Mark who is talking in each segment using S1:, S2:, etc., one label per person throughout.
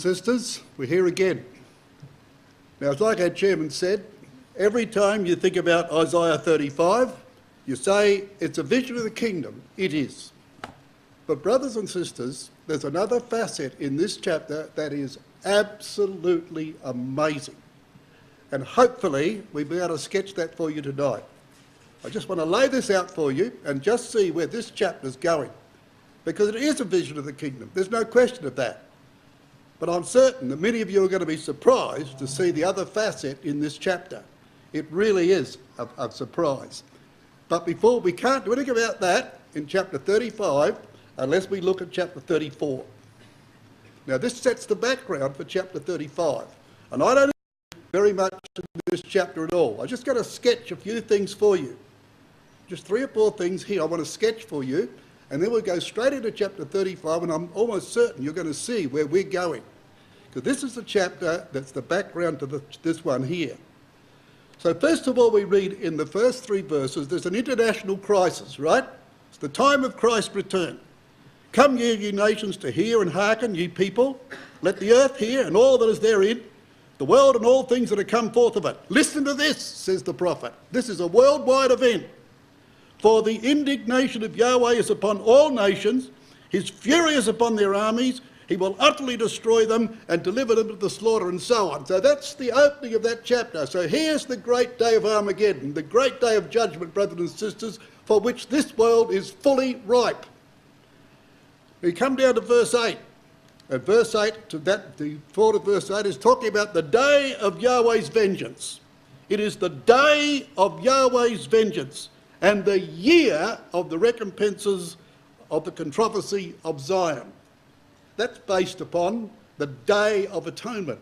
S1: and sisters, we're here again. Now, it's like our chairman said, every time you think about Isaiah 35, you say it's a vision of the kingdom. It is. But brothers and sisters, there's another facet in this chapter that is absolutely amazing. And hopefully we'll be able to sketch that for you tonight. I just want to lay this out for you and just see where this chapter's going. Because it is a vision of the kingdom. There's no question of that. But I'm certain that many of you are going to be surprised to see the other facet in this chapter. It really is a surprise. But we can't do anything about that in chapter 35 unless we look at chapter 34. Now this sets the background for chapter 35. And I don't very much in this chapter at all. I'm just going to sketch a few things for you. Just 3 or 4 things here I want to sketch for you, and then we'll go straight into chapter 35, and I'm almost certain you're going to see where we're going. Because this is the chapter that's the background to this one here. So first of all, we read in the first 3 verses, there's an international crisis, right? It's the time of Christ's return. Come ye nations to hear and hearken, ye people. Let the earth hear and all that is therein, the world and all things that have come forth of it. Listen to this, says the prophet. This is a worldwide event. For the indignation of Yahweh is upon all nations, his fury is upon their armies, he will utterly destroy them and deliver them to the slaughter, and so on. So that's the opening of that chapter. So here's the great day of Armageddon, the great day of judgment, brothers and sisters, for which this world is fully ripe. We come down to verse 8. And verse 8, the 4 to verse 8 is talking about the day of Yahweh's vengeance. It is the day of Yahweh's vengeance and the year of the recompenses of the controversy of Zion. That's based upon the Day of Atonement,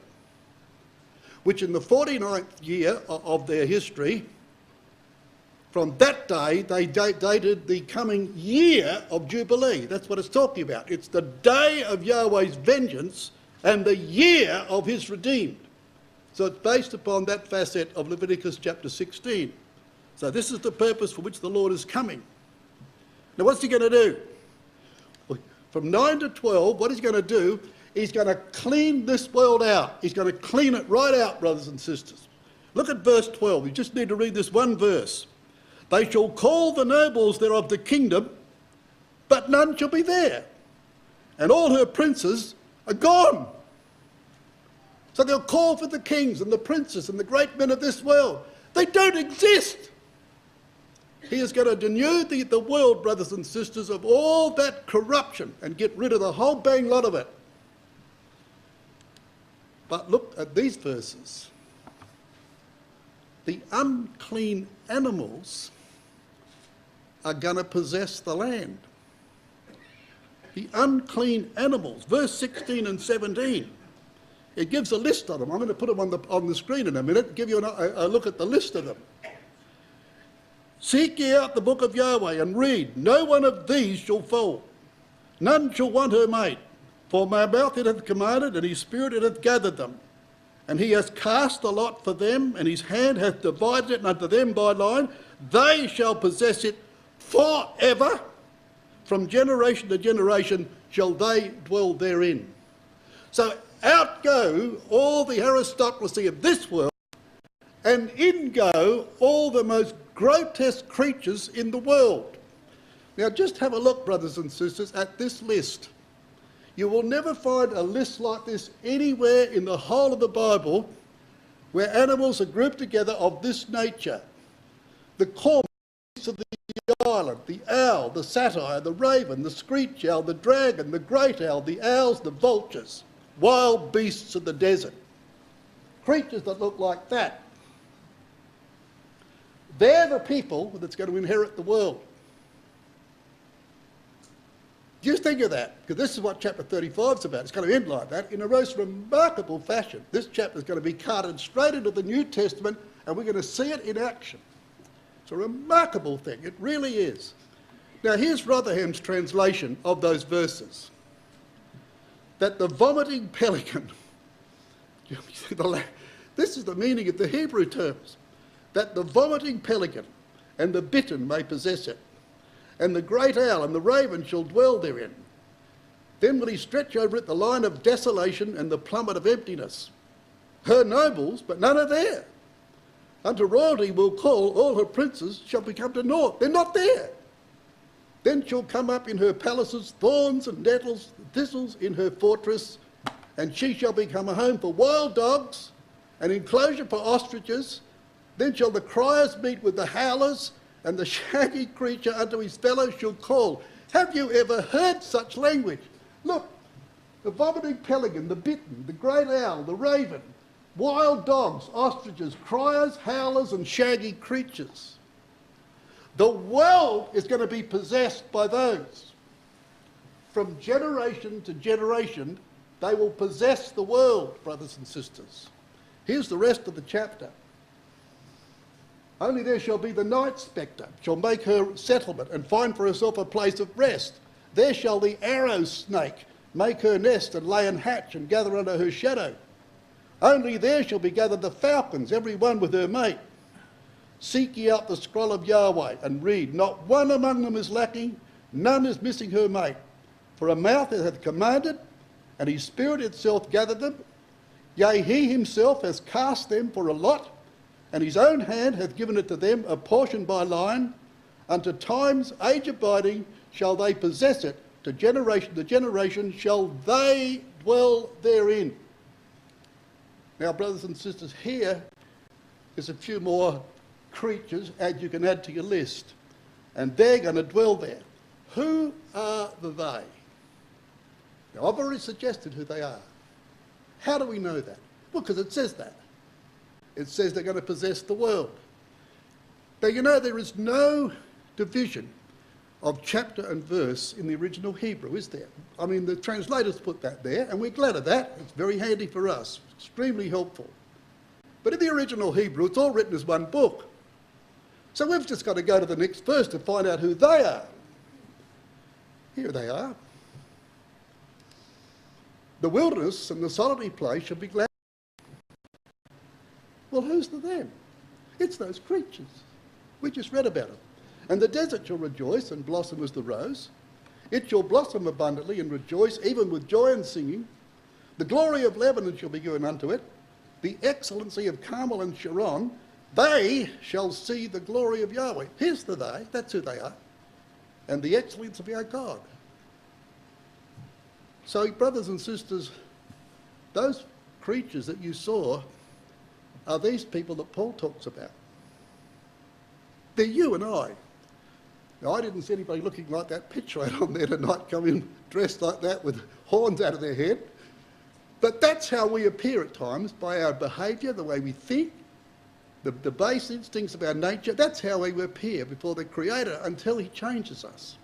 S1: which in the 49th year of their history, from that day they dated the coming year of Jubilee. That's what it's talking about. It's the day of Yahweh's vengeance and the year of his redeemed. So it's based upon that facet of Leviticus chapter 16. So this is the purpose for which the Lord is coming. Now what's he going to do? From 9 to 12, what he's going to do, he's going to clean this world out. He's going to clean it right out, brothers and sisters. Look at verse 12. You just need to read this one verse. They shall call the nobles thereof the kingdom, but none shall be there. And all her princes are gone. So they'll call for the kings and the princes and the great men of this world. They don't exist. He is going to denude the world, brothers and sisters, of all that corruption and get rid of the whole bang lot of it. But look at these verses. The unclean animals are going to possess the land. The unclean animals, verse 16 and 17. It gives a list of them. I'm going to put them on the screen in a minute, give you a look at the list of them. Seek ye out the book of Yahweh and read, no one of these shall fall, none shall want her mate. For my mouth it hath commanded, and his spirit it hath gathered them. And he has cast a lot for them, and his hand hath divided it unto them by line. They shall possess it forever. From generation to generation shall they dwell therein. So out go all the aristocracy of this world, and in go all the most grotesque creatures in the world. Now just have a look, brothers and sisters, at this list. You will never find a list like this anywhere in the whole of the Bible where animals are grouped together of this nature. The corn of the island, the owl, the satyr, the raven, the screech owl, the dragon, the great owl, the owls, the vultures, wild beasts of the desert. Creatures that look like that. They're the people that's going to inherit the world. Just think of that, because this is what chapter 35 is about. It's going to end like that in a most remarkable fashion. This chapter is going to be carted straight into the New Testament, and we're going to see it in action. It's a remarkable thing. It really is. Now, here's Rotherham's translation of those verses. That the vomiting pelican, this is the meaning of the Hebrew terms, that the vomiting pelican and the bittern may possess it, and the great owl and the raven shall dwell therein. Then will he stretch over it the line of desolation and the plummet of emptiness. Her nobles, but none are there. Unto royalty will call, all her princes shall become to naught. They're not there. Then shall come up in her palaces thorns and nettles, thistles in her fortress, and she shall become a home for wild dogs, an enclosure for ostriches. Then shall the criers meet with the howlers, and the shaggy creature unto his fellows shall call. Have you ever heard such language? Look, the vomiting pelican, the bittern, the great owl, the raven, wild dogs, ostriches, criers, howlers, and shaggy creatures. The world is going to be possessed by those. From generation to generation, they will possess the world, brothers and sisters. Here's the rest of the chapter. Only there shall be the night spectre, shall make her settlement and find for herself a place of rest. There shall the arrow snake make her nest and lay and hatch and gather under her shadow. Only there shall be gathered the falcons, every one with her mate. Seek ye out the scroll of Yahweh and read. Not one among them is lacking, none is missing her mate. For a mouth that hath commanded, and his spirit itself gathered them. Yea, he himself has cast them for a lot, and his own hand hath given it to them, a portion by line. Unto time's age abiding shall they possess it, to generation shall they dwell therein. Now, brothers and sisters, here is a few more creatures you can add to your list, and they're going to dwell there. Who are the they? Now, I've already suggested who they are. How do we know that? Well, because it says that. It says they're going to possess the world. Now, you know, there is no division of chapter and verse in the original Hebrew, is there? I mean, the translators put that there, and we're glad of that. It's very handy for us, extremely helpful. But in the original Hebrew, it's all written as one book. So we've just got to go to the next verse to find out who they are. Here they are. The wilderness and the solitary place shall be glad. Well, who's the them? It's those creatures. We just read about them. And the desert shall rejoice and blossom as the rose. It shall blossom abundantly and rejoice, even with joy and singing. The glory of Lebanon shall be given unto it. The excellency of Carmel and Sharon. They shall see the glory of Yahweh. Here's the they. That's who they are. And the excellence of our God. So, brothers and sisters, those creatures that you saw are these people that Paul talks about. They're you and I. Now, I didn't see anybody looking like that picture right on there tonight, coming dressed like that with horns out of their head. But that's how we appear at times, by our behaviour, the way we think, the base instincts of our nature. That's how we appear before the Creator until he changes us.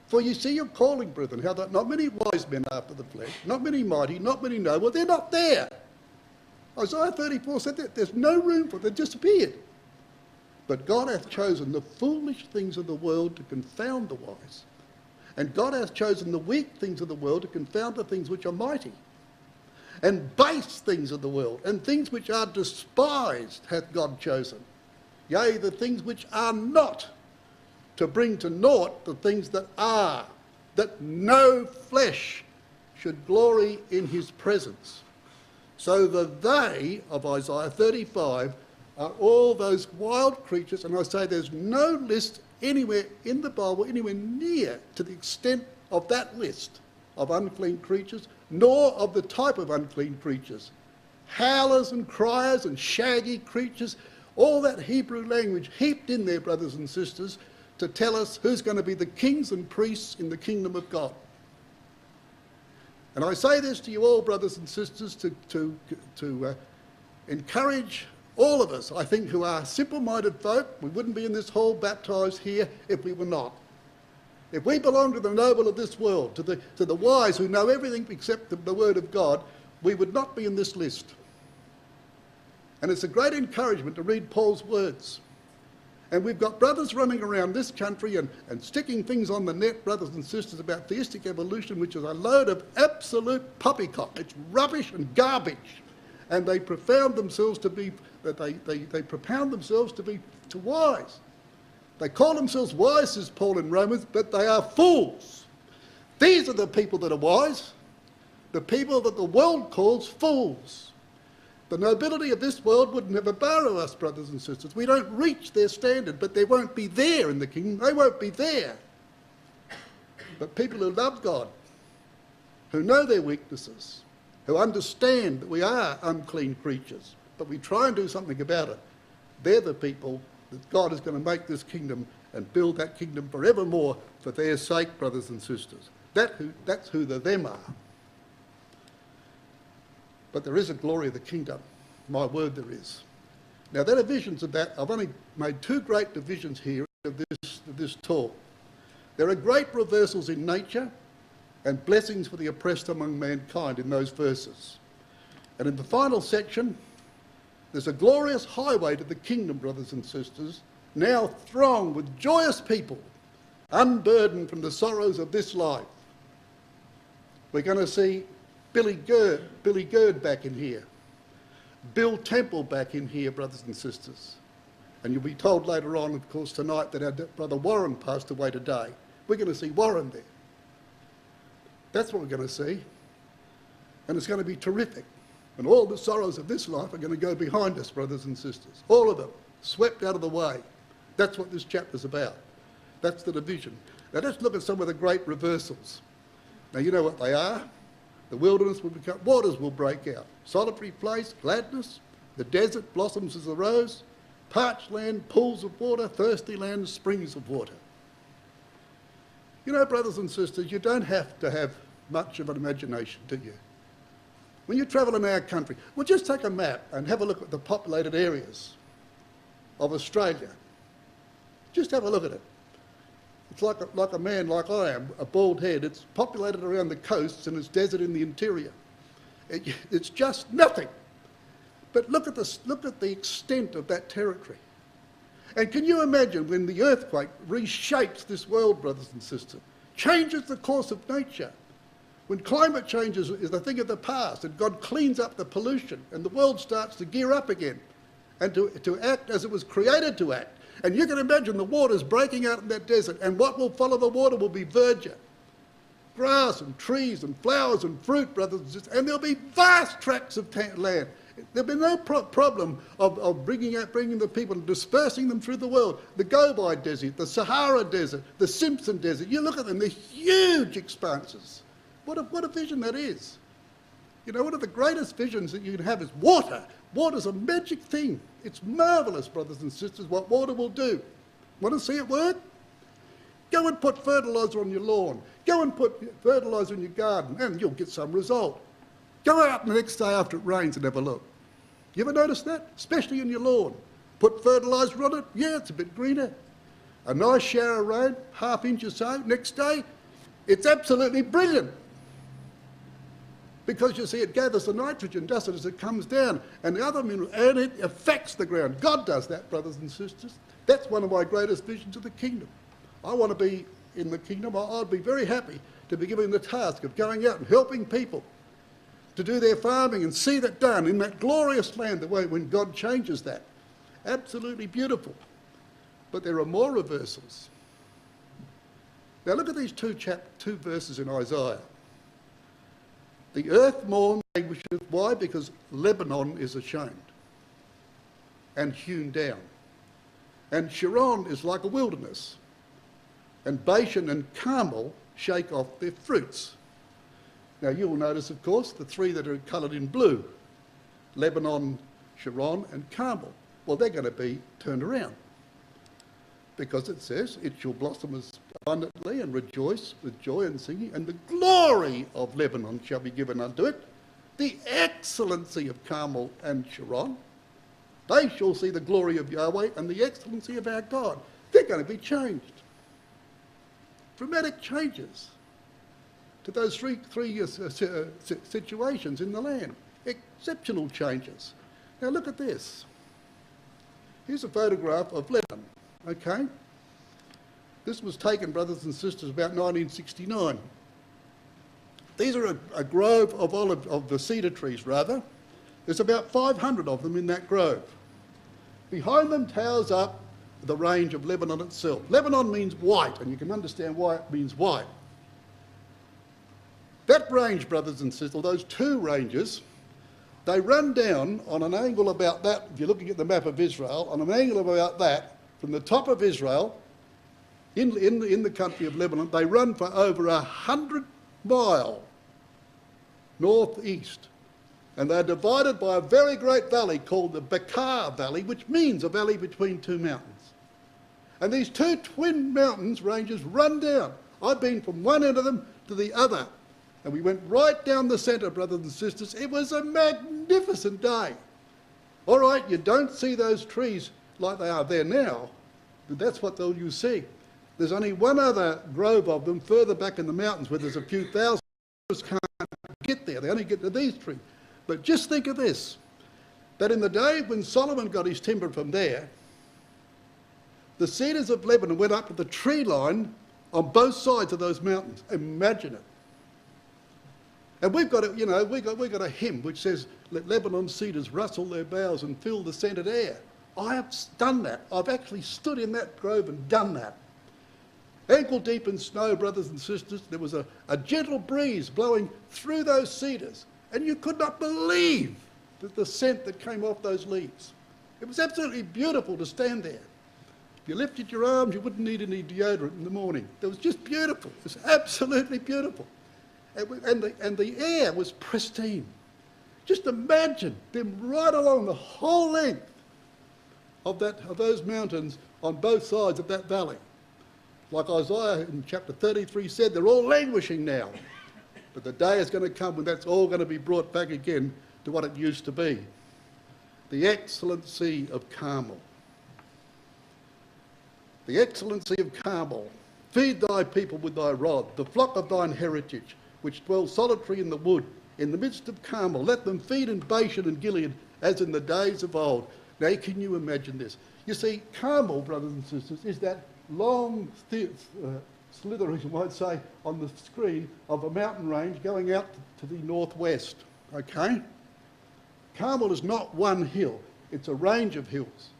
S1: For you see your calling, brethren, how that not many wise men after the flesh, not many mighty, not many noble, they're not there. Isaiah 34 said that there's no room for them, they've disappeared. But God hath chosen the foolish things of the world to confound the wise. And God hath chosen the weak things of the world to confound the things which are mighty. And base things of the world, and things which are despised hath God chosen. Yea, the things which are not, to bring to naught the things that are, that no flesh should glory in his presence. So the they of Isaiah 35 are all those wild creatures, and I say there's no list anywhere in the Bible, anywhere near to the extent of that list of unclean creatures, nor of the type of unclean creatures. Howlers and criers and shaggy creatures, all that Hebrew language heaped in there, brothers and sisters, to tell us who's going to be the kings and priests in the kingdom of God. And I say this to you all, brothers and sisters, to encourage all of us, I think, who are simple-minded folk. We wouldn't be in this hall baptised here if we were not. If we belong to the noble of this world, to the wise who know everything except the word of God, we would not be in this list. And it's a great encouragement to read Paul's words. And we've got brothers running around this country and sticking things on the net, brothers and sisters, about theistic evolution, which is a load of absolute poppycock. It's rubbish and garbage. And they propound themselves to be, to wise. They call themselves wise, says Paul in Romans, but they are fools. These are the people that are wise, the people that the world calls fools. The nobility of this world would never borrow us, brothers and sisters. We don't reach their standard, but they won't be there in the kingdom. They won't be there. But people who love God, who know their weaknesses, who understand that we are unclean creatures, but we try and do something about it, they're the people that God is going to make this kingdom and build that kingdom forevermore for their sake, brothers and sisters. That's who the them are. But there is a glory of the kingdom. My word, there is. Now, there are visions of that. I've only made two great divisions here of this talk. There are great reversals in nature and blessings for the oppressed among mankind in those verses. And in the final section, there's a glorious highway to the kingdom, brothers and sisters, now thronged with joyous people, unburdened from the sorrows of this life. We're going to see Billy Gerd back in here, Bill Temple back in here, brothers and sisters. And you'll be told later on, of course, tonight that our brother Warren passed away today. We're going to see Warren there. That's what we're going to see. And it's going to be terrific. And all the sorrows of this life are going to go behind us, brothers and sisters. All of them, swept out of the way. That's what this chapter's about. That's the division. Now let's look at some of the great reversals. Now you know what they are. The wilderness will become, waters will break out. Solitary place, gladness. The desert blossoms as a rose. Parched land, pools of water. Thirsty land, springs of water. You know, brothers and sisters, you don't have to have much of an imagination, do you? When you travel in our country, well, just take a map and have a look at the populated areas of Australia. Just have a look at it. It's like a man like I am, a bald head. It's populated around the coasts and it's desert in the interior. It's just nothing. But look at the extent of that territory. And can you imagine when the earthquake reshapes this world, brothers and sisters, changes the course of nature, when climate change is a thing of the past and God cleans up the pollution and the world starts to gear up again and to act as it was created to act. And you can imagine the waters breaking out in that desert, and what will follow the water will be verdure. Grass and trees and flowers and fruit, brothers and sisters, and there'll be vast tracts of land. There'll be no problem of bringing the people and dispersing them through the world. The Gobi Desert, the Sahara Desert, the Simpson Desert, you look at them, they're huge expanses. What a vision that is. You know, one of the greatest visions that you can have is water. Water's a magic thing. It's marvellous, brothers and sisters, what water will do. Want to see it work? Go and put fertiliser on your lawn. Go and put fertiliser in your garden and you'll get some result. Go out the next day after it rains and have a look. You ever notice that? Especially in your lawn. Put fertiliser on it, yeah, it's a bit greener. A nice shower of rain, half inch or so, next day, it's absolutely brilliant. Because you see, it gathers the nitrogen, does it, as it comes down, and the other mineral, and it affects the ground. God does that, brothers and sisters. That's one of my greatest visions of the kingdom. I want to be in the kingdom. I'd be very happy to be given the task of going out and helping people to do their farming and see that done in that glorious land, the way when God changes that. Absolutely beautiful. But there are more reversals. Now look at these two verses in Isaiah. The earth mourns, languisheth. Why? Because Lebanon is ashamed and hewn down. And Sharon is like a wilderness. And Bashan and Carmel shake off their fruits. Now you will notice, of course, the three that are coloured in blue. Lebanon, Sharon and Carmel. Well, they're going to be turned around. Because it says, it shall blossom as abundantly and rejoice with joy and singing, and the glory of Lebanon shall be given unto it, the excellency of Carmel and Sharon. They shall see the glory of Yahweh and the excellency of our God. They're going to be changed. Dramatic changes to those three situations in the land. Exceptional changes. Now look at this. Here's a photograph of Lebanon. Okay, this was taken, brothers and sisters, about 1969. These are a grove of the cedar trees, rather. There's about 500 of them in that grove. Behind them towers up the range of Lebanon itself. Lebanon means white, and you can understand why it means white. That range, brothers and sisters, those two ranges, they run down on an angle about that, if you're looking at the map of Israel, on an angle of about that, from the top of Israel, in the country of Lebanon, they run for over 100 miles northeast. And they're divided by a very great valley called the Bekaa Valley, which means a valley between two mountains. And these two twin mountains ranges run down. I've been from one end of them to the other. And we went right down the centre, brothers and sisters. It was a magnificent day. All right, you don't see those trees like they are there now, but that's what you see. There's only one other grove of them further back in the mountains where there's a few thousand. Can't get there. They only get to these trees. But just think of this, that in the day when Solomon got his timber from there, the cedars of Lebanon went up to the tree line on both sides of those mountains. Imagine it. And we've got a hymn which says, "Let Lebanon cedars rustle their boughs and fill the scented air." I have done that. I've actually stood in that grove and done that. Ankle deep in snow, brothers and sisters, there was a gentle breeze blowing through those cedars, and you could not believe the scent that came off those leaves. It was absolutely beautiful to stand there. If you lifted your arms, you wouldn't need any deodorant in the morning. It was just beautiful. It was absolutely beautiful. And the air was pristine. Just imagine them right along the whole length of those mountains on both sides of that valley. Like Isaiah in chapter 33 said, they're all languishing now. But the day is going to come when that's all going to be brought back again to what it used to be. The excellency of Carmel. The excellency of Carmel. Feed thy people with thy rod, the flock of thine heritage, which dwell solitary in the wood, in the midst of Carmel. Let them feed in Bashan and Gilead, as in the days of old. Now, can you imagine this? You see, Carmel, brothers and sisters, is that long, slithering, you might say, on the screen of a mountain range going out to the northwest, okay? Carmel is not one hill, it's a range of hills.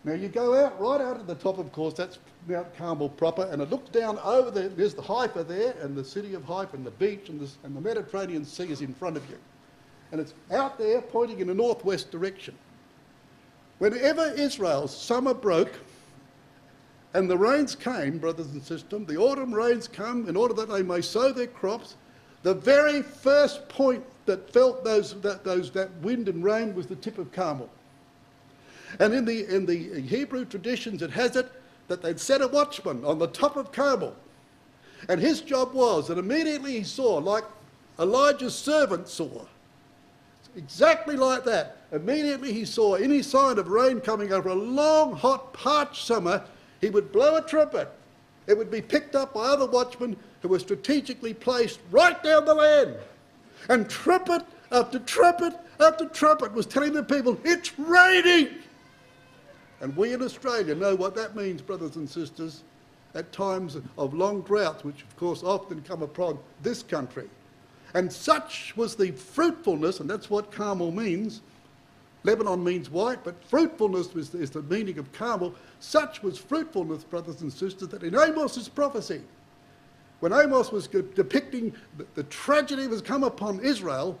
S1: Now you go out, right out at the top, of course, that's Mount Carmel proper, and it looks down over there, there's the Haifa there, and the city of Haifa, and the beach, and the Mediterranean Sea is in front of you. And it's out there pointing in a northwest direction. Whenever Israel's summer broke, and the rains came, brothers and sisters, the autumn rains come in order that they may sow their crops, the very first point that felt that wind and rain was the tip of Carmel. And in the Hebrew traditions, it has it that they'd set a watchman on the top of Carmel. And his job was that immediately he saw, like Elijah's servant saw, exactly like that, immediately he saw any sign of rain coming over a long, hot, parched summer, he would blow a trumpet. It would be picked up by other watchmen who were strategically placed right down the land. And trumpet after trumpet after trumpet was telling the people, it's raining. And we in Australia know what that means, brothers and sisters, at times of long droughts, which of course often come upon this country. And such was the fruitfulness, and that's what Carmel means. Lebanon means white, but fruitfulness is the meaning of Carmel. Such was fruitfulness, brothers and sisters, that in Amos's prophecy, when Amos was depicting the tragedy that has come upon Israel,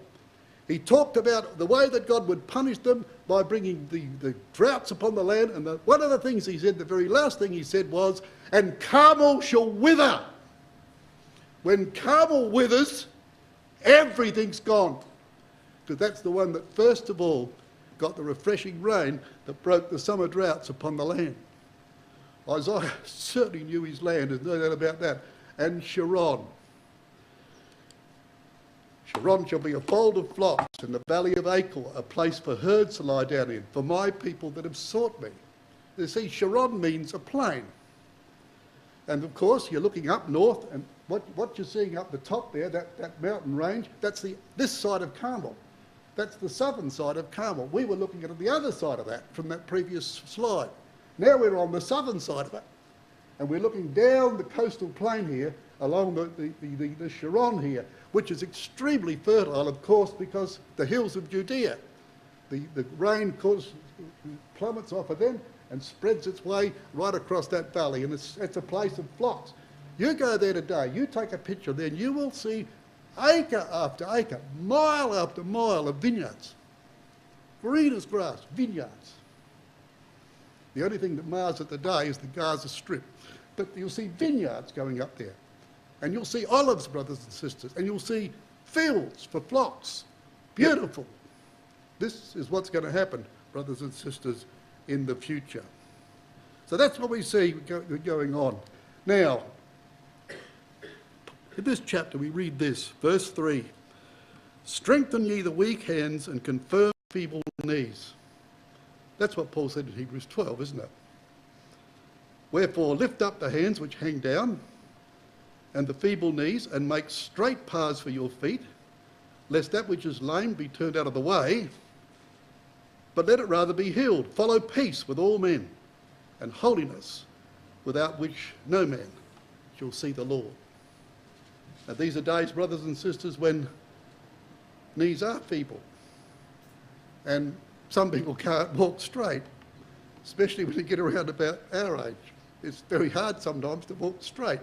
S1: he talked about the way that God would punish them by bringing the droughts upon the land. And one of the things he said, the very last thing he said was, and Carmel shall wither. When Carmel withers, everything's gone. Because that's the one that first of all got the refreshing rain that broke the summer droughts upon the land. Isaiah certainly knew his land, there's no doubt about that. And Sharon. Sharon shall be a fold of flocks, and the valley of Achor, a place for herds to lie down in, for my people that have sought me. You see, Sharon means a plain. And of course, you're looking up north, and what you're seeing up the top there, that mountain range, that's this side of Carmel. That's the southern side of Carmel. We were looking at the other side of that from that previous slide. Now we're on the southern side of it. And we're looking down the coastal plain here, along the Sharon here, which is extremely fertile, of course, because the hills of Judea. The rain plummets off of them and spreads its way right across that valley, and it's a place of flocks. You go there today, you take a picture there, and you will see acre after acre, mile after mile of vineyards. Green as grass, vineyards. The only thing that mars it today is the Gaza Strip. But you'll see vineyards going up there. And you'll see olives, brothers and sisters. And you'll see fields for flocks. Beautiful. This is what's going to happen, brothers and sisters, in the future. So that's what we see going on. Now, in this chapter we read this, verse 3. Strengthen ye the weak hands and confirm feeble knees. That's what Paul said in Hebrews 12, isn't it? Wherefore lift up the hands which hang down and the feeble knees, and make straight paths for your feet, lest that which is lame be turned out of the way, but let it rather be healed. Follow peace with all men, and holiness, without which no man shall see the Lord. Now these are days, brothers and sisters, when knees are feeble, and some people can't walk straight, especially when you get around about our age. It's very hard sometimes to walk straight.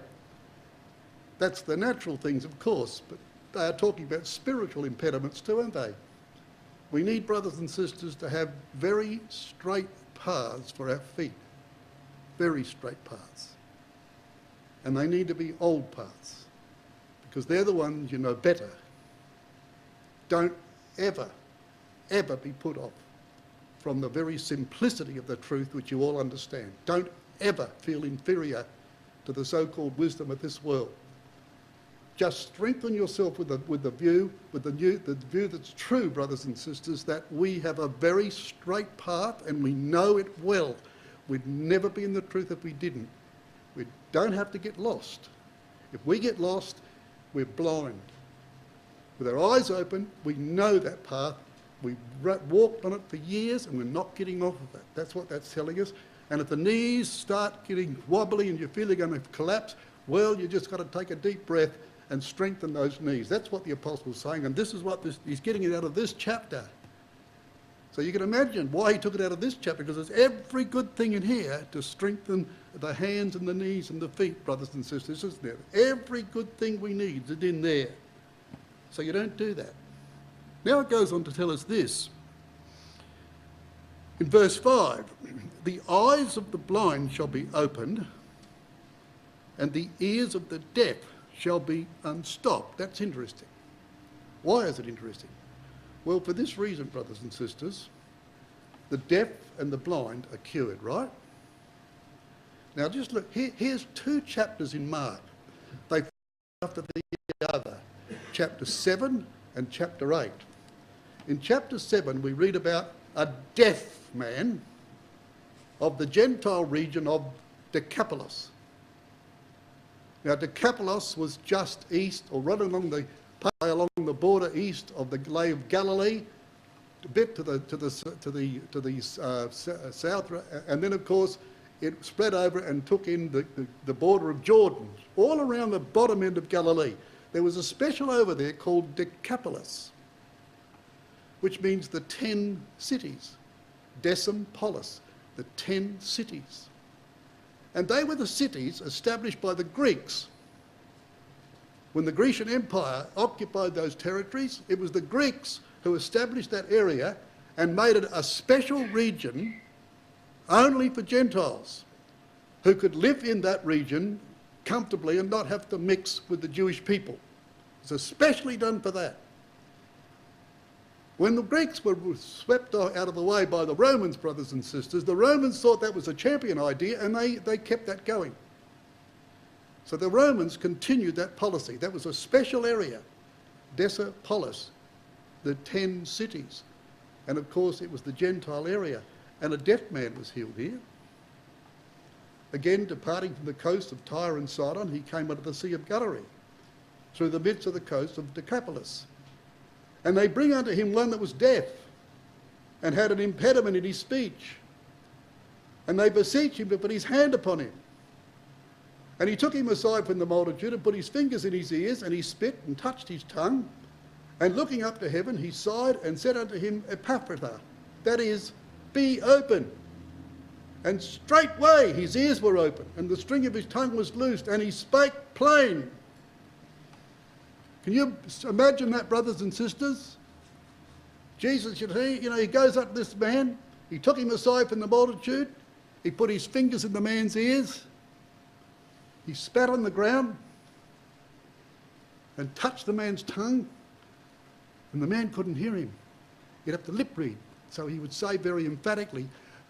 S1: That's the natural things, of course, but they are talking about spiritual impediments too, aren't they? We need, brothers and sisters, to have very straight paths for our feet. Very straight paths. And they need to be old paths, because they're the ones you know better. Don't ever, ever be put off from the very simplicity of the truth which you all understand. Don't ever feel inferior to the so-called wisdom of this world. Just strengthen yourself with the view that's true, brothers and sisters, that we have a very straight path and we know it well. We'd never be in the truth if we didn't. We don't have to get lost. If we get lost, we're blind. With our eyes open, we know that path. We've walked on it for years and we're not getting off of it. That's what that's telling us. And if the knees start getting wobbly and you feel you're going to collapse, well, you just got to take a deep breath and strengthen those knees. That's what the apostle's saying, and this is what he's getting it out of this chapter. So you can imagine why he took it out of this chapter, because there's every good thing in here to strengthen the hands and the knees and the feet, brothers and sisters, isn't there? Every good thing we need is in there. So you don't do that. Now it goes on to tell us this. In verse 5, the eyes of the blind shall be opened, and the ears of the deaf shall be unstopped. That's interesting. Why is it interesting? Well, for this reason, brothers and sisters, the deaf and the blind are cured, right? Now just look, here's 2 chapters in Mark. They after the other, chapter 7 and chapter 8. In chapter 7, we read about a deaf man of the Gentile region of Decapolis. Now, Decapolis was just east, or right along the border east of the Lake of Galilee, a bit to the south, and then of course it spread over and took in the border of Jordan, all around the bottom end of Galilee. There was a special over there called Decapolis, which means the 10 cities, Decim Polis, the 10 cities. And they were the cities established by the Greeks. When the Grecian Empire occupied those territories, it was the Greeks who established that area and made it a special region only for Gentiles who could live in that region comfortably and not have to mix with the Jewish people. It's especially done for that. When the Greeks were swept out of the way by the Romans, brothers and sisters, the Romans thought that was a champion idea and they kept that going. So the Romans continued that policy. That was a special area, Decipolis, the 10 cities. And of course it was the Gentile area. And a deaf man was healed here. Again, departing from the coast of Tyre and Sidon, he came under the Sea of Galilee, through the midst of the coast of Decapolis. And they bring unto him one that was deaf and had an impediment in his speech. And they beseech him to put his hand upon him. And he took him aside from the multitude and put his fingers in his ears, and he spit and touched his tongue. And looking up to heaven, he sighed and said unto him, Epaphratha, that is, be open. And straightway his ears were open, and the string of his tongue was loosed, and he spake plain. Can you imagine that, brothers and sisters? Jesus, he goes up to this man. He took him aside from the multitude. He put his fingers in the man's ears. He spat on the ground and touched the man's tongue. And the man couldn't hear him. He'd have to lip read. So he would say very emphatically,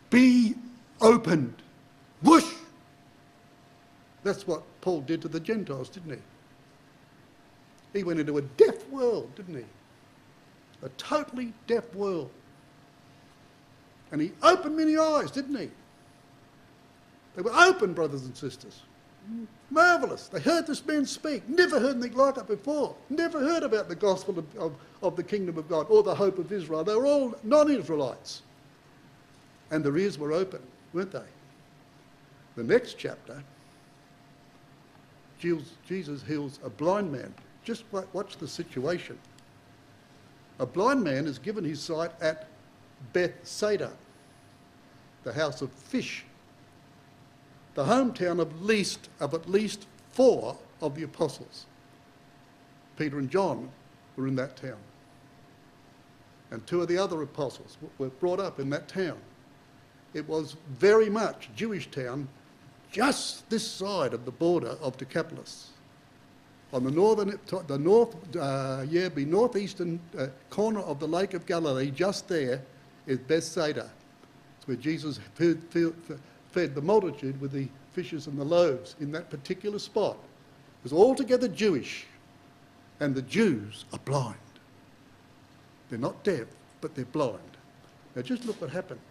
S1: "Be opened." Whoosh! That's what Paul did to the Gentiles, didn't he? He went into a deaf world, didn't he? A totally deaf world. And he opened many eyes, didn't he? They were open, brothers and sisters. Marvellous. They heard this man speak. Never heard anything like it before. Never heard about the gospel of the kingdom of God or the hope of Israel. They were all non-Israelites. And their ears were open, weren't they? The next chapter, Jesus heals a blind man. Just watch the situation. A blind man is given his sight at Bethsaida, the house of fish, the hometown of at least 4 of the apostles. Peter and John were in that town. And 2 of the other apostles were brought up in that town. It was very much a Jewish town, just this side of the border of Decapolis. On the northeastern corner of the Lake of Galilee, just there is Bethsaida. It's where Jesus fed the multitude with the fishes and the loaves in that particular spot. It was altogether Jewish, and the Jews are blind. They're not deaf, but they're blind. Now just look what happened.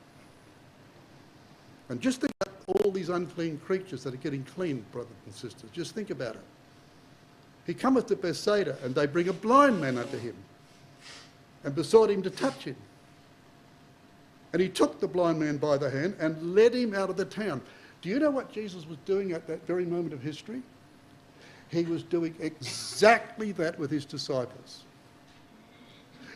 S1: And just think about all these unclean creatures that are getting clean, brothers and sisters. Just think about it. He cometh to Bethsaida, and they bring a blind man unto him, and besought him to touch him. And he took the blind man by the hand and led him out of the town. Do you know what Jesus was doing at that very moment of history? He was doing exactly that with his disciples.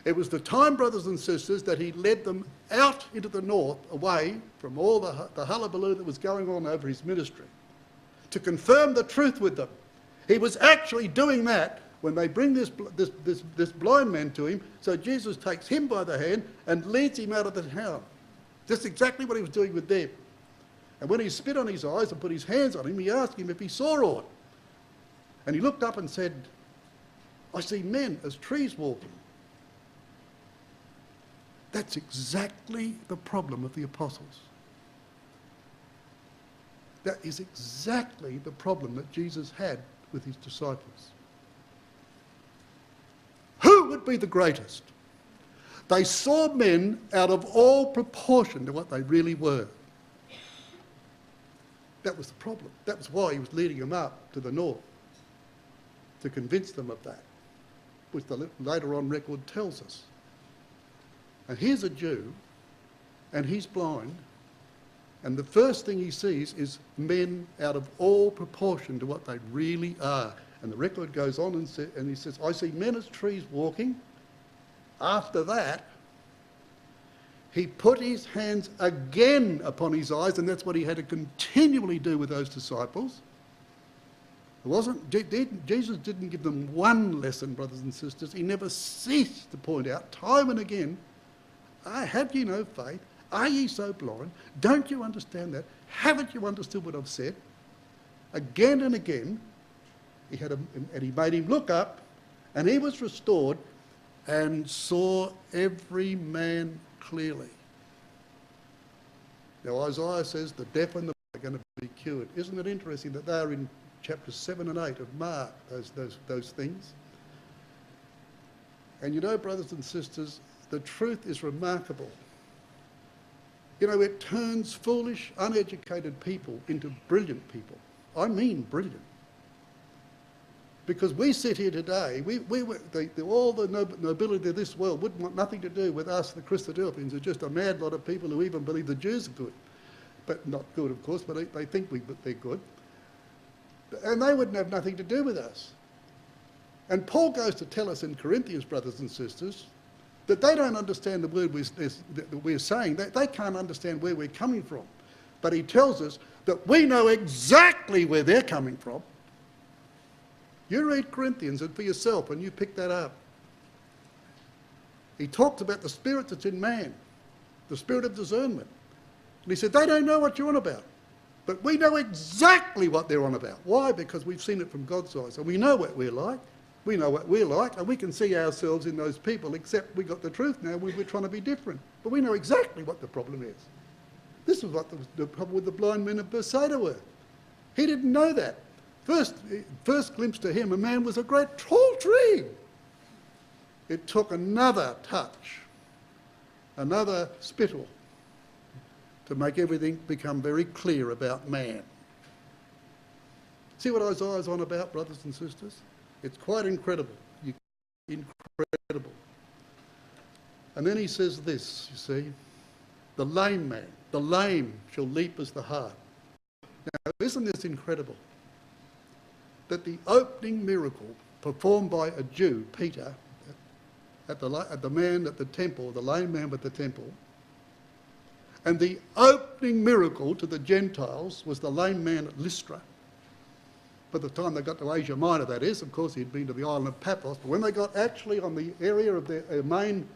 S1: It was the time, brothers and sisters, that he led them out into the north, away from all the hullabaloo that was going on over his ministry, to confirm the truth with them. He was actually doing that when they bring this blind man to him. So Jesus takes him by the hand and leads him out of the town. That's exactly what he was doing with them. And when he spit on his eyes and put his hands on him, he asked him if he saw aught. And he looked up and said, "I see men as trees walking." That's exactly the problem of the apostles. That is exactly the problem that Jesus had with his disciples. Who would be the greatest? They saw men out of all proportion to what they really were. That was the problem. That was why he was leading them up to the north, to convince them of that, which the later on record tells us. And here's a Jew, and he's blind, and the first thing he sees is men out of all proportion to what they really are. And the record goes on and he says, "I see men as trees walking." After that, he put his hands again upon his eyes, and that's what he had to continually do with those disciples. Jesus didn't give them one lesson, brothers and sisters. He never ceased to point out time and again, "Have ye no faith? Are ye so blind? Don't you understand that? Haven't you understood what I've said?" Again and again, he made him look up, and he was restored and saw every man clearly. Now Isaiah says the deaf and the blind are going to be cured. Isn't it interesting that they are in chapters 7 and 8 of Mark, those things? And you know, brothers and sisters, the truth is remarkable. You know, it turns foolish, uneducated people into brilliant people. I mean brilliant. Because we sit here today, all the nobility of this world wouldn't want nothing to do with us, the Christadelphians, are just a mad lot of people who even believe the Jews are good. But not good, of course, but they think they're good. And they wouldn't have nothing to do with us. And Paul goes to tell us in Corinthians, brothers and sisters, that they don't understand the word we're saying. They can't understand where we're coming from. But he tells us that we know exactly where they're coming from. You read Corinthians and for yourself and you pick that up. He talks about the spirit that's in man, the spirit of discernment. And he said, they don't know what you're on about. But we know exactly what they're on about. Why? Because we've seen it from God's eyes. And we know what we're like. We know what we're like. And we can see ourselves in those people, except we got the truth now. We're trying to be different. But we know exactly what the problem is. This is what the problem with the blind men of Bethsaida were. He didn't know that. First glimpse to him, a man was a great tall tree. It took another touch, another spittle, to make everything become very clear about man. See what Isaiah's on about, brothers and sisters? It's quite incredible. Incredible. And then he says this, you see, the lame man, the lame shall leap as the hart. Now, isn't this incredible? That the opening miracle performed by a Jew, Peter, at the man at the temple, the lame man at the temple, and the opening miracle to the Gentiles was the lame man at Lystra. By the time they got to Asia Minor, that is, of course, he'd been to the island of Paphos, but when they got actually on the area of their main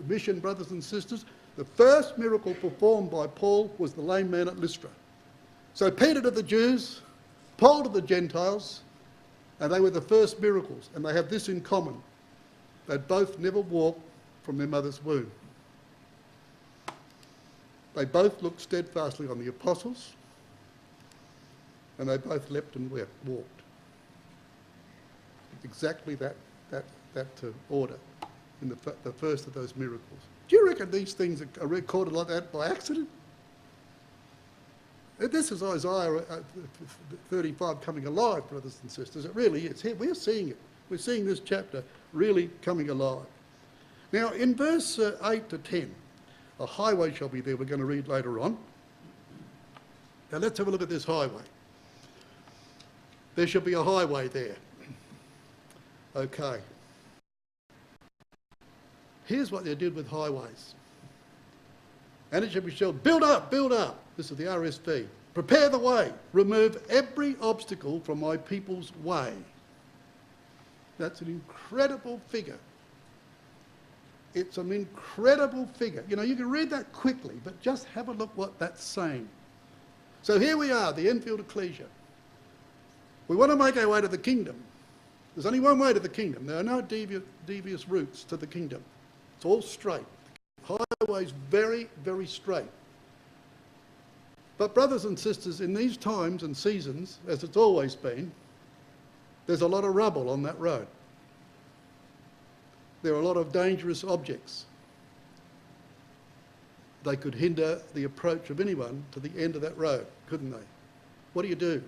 S1: mission, brothers and sisters, the first miracle performed by Paul was the lame man at Lystra. So Peter to the Jews, Paul to the Gentiles, and they were the first miracles, and they have this in common. They'd both never walked from their mother's womb. They both looked steadfastly on the apostles, and they both leapt and walked. Exactly that order in the first of those miracles. Do you reckon these things are recorded like that by accident? This is Isaiah 35 coming alive, brothers and sisters. It really is. Here, we're seeing it. We're seeing this chapter really coming alive. Now, in verse 8 to 10, a highway shall be there, we're going to read later on. Now let's have a look at this highway. There shall be a highway there. Okay. Here's what they did with highways. And it shall be shown, build up, build up. This is the RSV. Prepare the way. Remove every obstacle from my people's way. That's an incredible figure. It's an incredible figure. You know, you can read that quickly, but just have a look what that's saying. So here we are, the Enfield Ecclesia. We want to make our way to the kingdom. There's only one way to the kingdom. There are no devious routes to the kingdom. It's all straight. The highway's very, very straight. But brothers and sisters, in these times and seasons, as it's always been, there's a lot of rubble on that road. There are a lot of dangerous objects. They could hinder the approach of anyone to the end of that road, couldn't they? What do?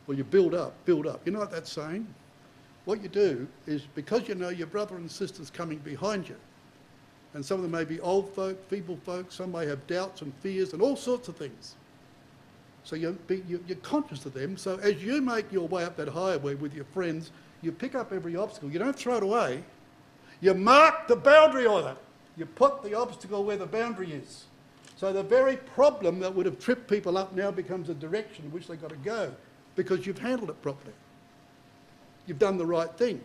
S1: Well, you build up, build up. You know what that's saying? What you do is, because you know your brother and sister's coming behind you, and some of them may be old folk, feeble folk, some may have doubts and fears and all sorts of things. So you're conscious of them. So as you make your way up that highway with your friends, you pick up every obstacle. You don't throw it away. You mark the boundary on it. You put the obstacle where the boundary is. So the very problem that would have tripped people up now becomes a direction in which they've got to go, because you've handled it properly. You've done the right thing.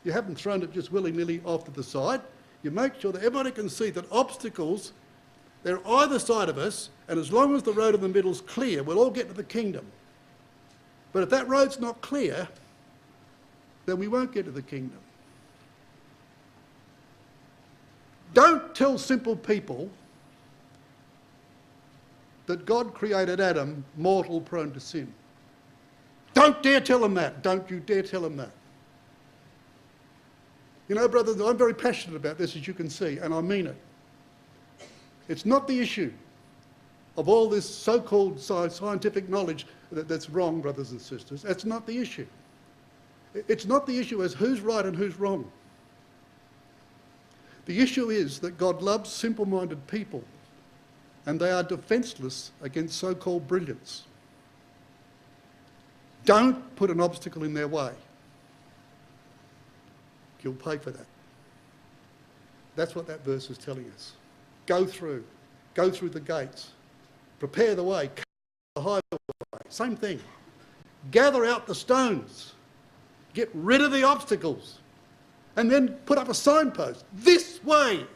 S1: You haven't thrown it just willy-nilly off to the side. You make sure that everybody can see that obstacles, they're either side of us, and as long as the road in the middle's clear, we'll all get to the kingdom. But if that road's not clear, then we won't get to the kingdom. Don't tell simple people that God created Adam mortal, prone to sin. Don't dare tell them that. Don't you dare tell them that. You know, brothers, I'm very passionate about this, as you can see, and I mean it. It's not the issue of all this so-called scientific knowledge that's wrong, brothers and sisters. That's not the issue. It's not the issue as who's right and who's wrong. The issue is that God loves simple-minded people, and they are defenceless against so-called brilliance. Don't put an obstacle in their way. You'll pay for that. That's what that verse is telling us. Go through the gates, prepare the way, cut the highway, same thing. gather out the stones, get rid of the obstacles, and then put up a signpost, this way.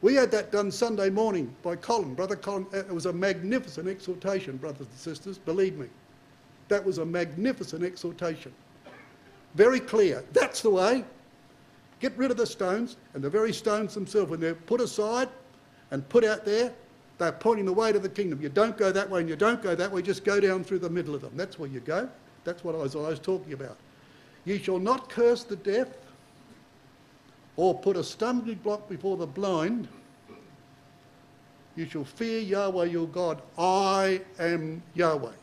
S1: We had that done Sunday morning by Colin, Brother Colin. It was a magnificent exhortation, brothers and sisters, believe me. That was a magnificent exhortation. Very clear, that's the way. Get rid of the stones, and the very stones themselves, when they're put aside and put out there, they're pointing the way to the kingdom. You don't go that way and you don't go that way, just go down through the middle of them. That's where you go. That's what Isaiah is talking about. Ye shall not curse the deaf or put a stumbling block before the blind. You shall fear Yahweh your God. I am Yahweh.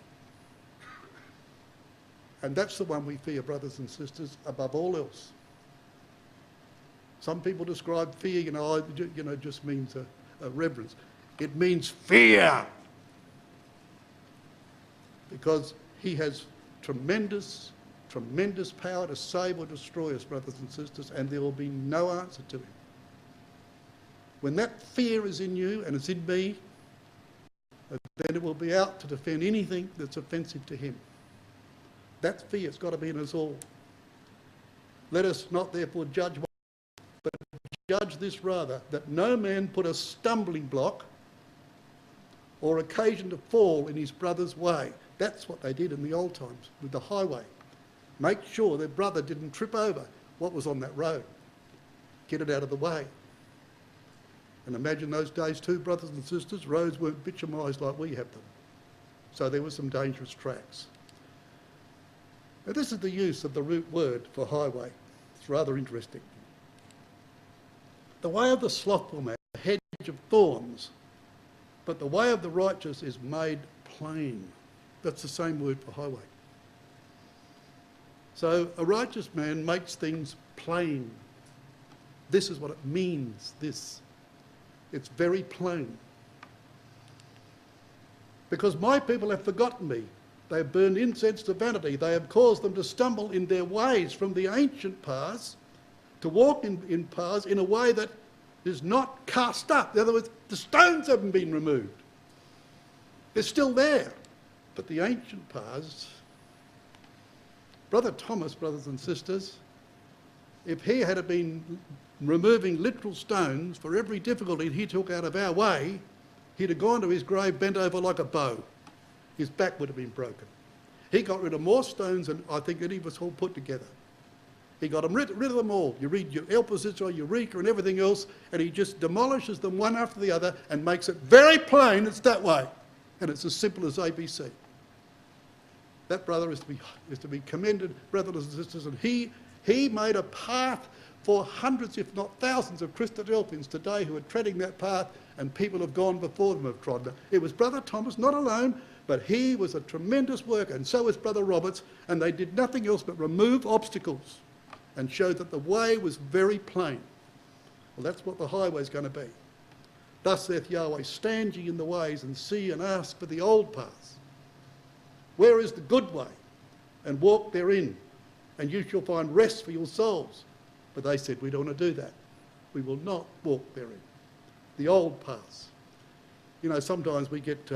S1: And that's the one we fear, brothers and sisters, above all else. Some people describe fear, just means a reverence. It means fear. Because he has tremendous power to save or destroy us, brothers and sisters, and there will be no answer to him. When that fear is in you and it's in me, then it will be out to defend anything that's offensive to him. That fear's got to be in us all. Let us not therefore judge one, but judge this rather, that no man put a stumbling block or occasion to fall in his brother's way. That's what they did in the old times with the highway. Make sure their brother didn't trip over what was on that road. Get it out of the way. And imagine those days too, brothers and sisters, roads weren't bitumised like we have them. So there were some dangerous tracks. Now this is the use of the root word for highway. It's rather interesting. The way of the slothful man, a hedge of thorns, but the way of the righteous is made plain. That's the same word for highway. So a righteous man makes things plain. This is what it means, this. It's very plain. Because my people have forgotten me. They have burned incense to vanity. They have caused them to stumble in their ways from the ancient paths, to walk in paths in a way that is not cast up. In other words, the stones haven't been removed. They're still there. But the ancient paths, Brother Thomas, brothers and sisters, if he had been removing literal stones for every difficulty he took out of our way, he'd have gone to his grave bent over like a bow. His back would have been broken. He got rid of more stones than I think any of us all put together. He got rid of them all. You read your Elpis Israel, Eureka and everything else, and he just demolishes them one after the other and makes it very plain it's that way. And it's as simple as ABC. That brother is to be commended, brothers and sisters, and he made a path for hundreds, if not thousands, of Christadelphians today who are treading that path, and people have gone before them have trodden it. It was Brother Thomas, not alone, but he was a tremendous worker, and so was Brother Roberts, and they did nothing else but remove obstacles and show that the way was very plain. Well, that's what the highway is going to be. Thus saith Yahweh, stand ye in the ways and see and ask for the old paths. Where is the good way? And walk therein, and you shall find rest for your souls. But they said, we don't want to do that. We will not walk therein. The old paths. You know, sometimes we get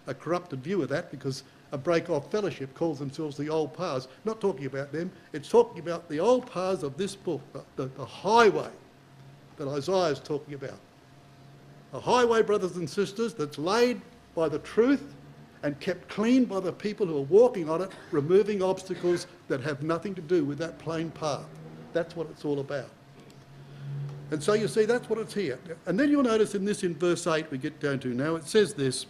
S1: a corrupted view of that because a break-off fellowship calls themselves the old paths. Not talking about them, it's talking about the old paths of this book, the highway that Isaiah is talking about. A highway, brothers and sisters, that's laid by the truth and kept clean by the people who are walking on it, removing obstacles that have nothing to do with that plain path. That's what it's all about. And so you see, that's what it's here. And then you'll notice in verse 8 we get down to now, it says this,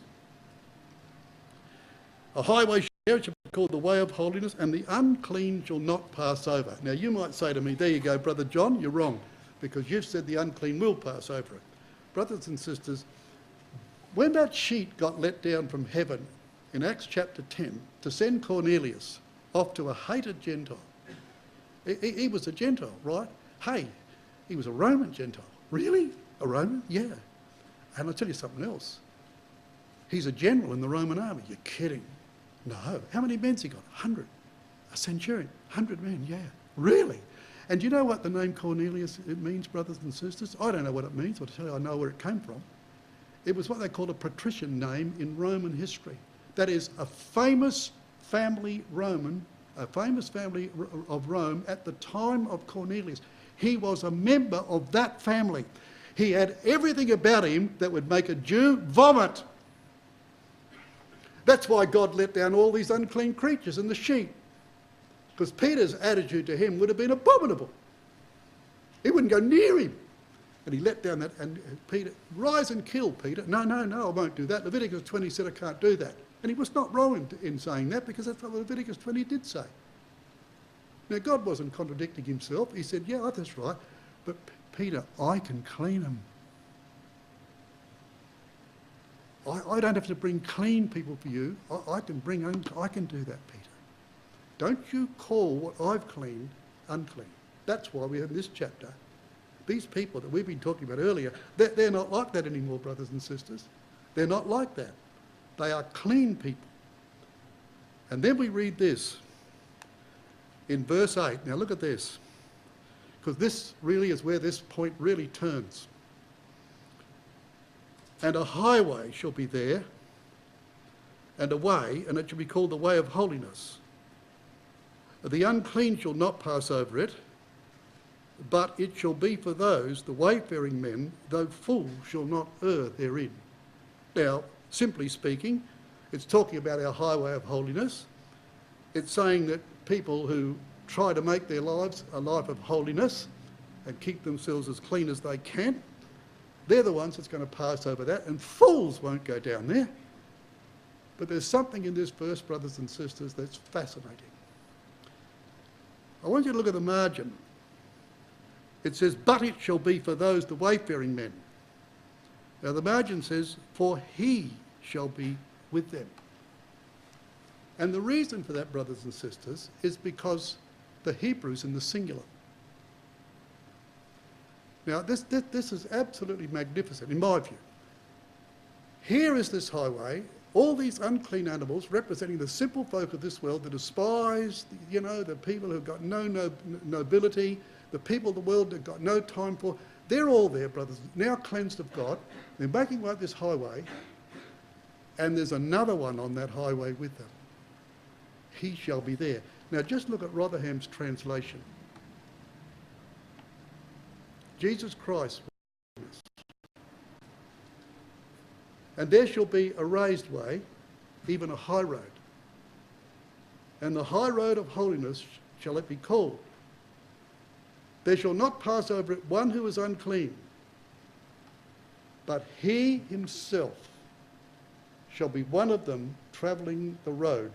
S1: a highway shall be called the way of holiness, and the unclean shall not pass over. Now you might say to me, there you go, Brother John, you're wrong, because you've said the unclean will pass over it. Brothers and sisters, when that sheet got let down from heaven in Acts chapter 10 to send Cornelius off to a hated Gentile, he was a Gentile, right? Hey, he was a Roman Gentile. Really? A Roman? Yeah. And I'll tell you something else. He's a general in the Roman army. You're kidding. No. How many men's he got? 100. A centurion. 100 men, yeah. Really? And do you know what the name Cornelius it means, brothers and sisters? I don't know what it means. I'll tell you, I know where it came from. It was what they called a patrician name in Roman history. That is a famous family Roman, a famous family of Rome at the time of Cornelius. He was a member of that family. He had everything about him that would make a Jew vomit. That's why God let down all these unclean creatures and the sheep. Because Peter's attitude to him would have been abominable. He wouldn't go near him. And he let down that, and Peter, rise and kill, Peter. No, I won't do that. Leviticus 20 said I can't do that. And he was not wrong in saying that, because that's what Leviticus 20 did say. Now, God wasn't contradicting himself. He said, yeah, that's right. But Peter, I can clean them. I don't have to bring clean people for you. I can do that, Peter. Don't you call what I've cleaned unclean. That's why we have this chapter. These people that we've been talking about earlier, they're not like that anymore, brothers and sisters. They're not like that. They are clean people. And then we read this in verse 8. Now look at this, because this really is where this point really turns. And a highway shall be there, and a way, and it shall be called the way of holiness. The unclean shall not pass over it, but it shall be for those, the wayfaring men, though fools shall not err therein. Now, simply speaking, it's talking about our highway of holiness. It's saying that people who try to make their lives a life of holiness and keep themselves as clean as they can, they're the ones that's going to pass over that, and fools won't go down there. But there's something in this verse, brothers and sisters, that's fascinating. I want you to look at the margin. It says, but it shall be for those, the wayfaring men. Now the margin says, for he shall be with them. And the reason for that, brothers and sisters, is because the Hebrew's in the singular. Now this is absolutely magnificent in my view. Here is this highway, all these unclean animals representing the simple folk of this world, the despised, the people who've got no nobility, the people of the world that got no time for. They're all there, brothers, now cleansed of God. They're making like this highway, and there's another one on that highway with them. He shall be there. Now just look at Rotherham's translation. Jesus Christ, and there shall be a raised way, even a high road. And the high road of holiness shall it be called. There shall not pass over it one who is unclean, but he himself shall be one of them travelling the road,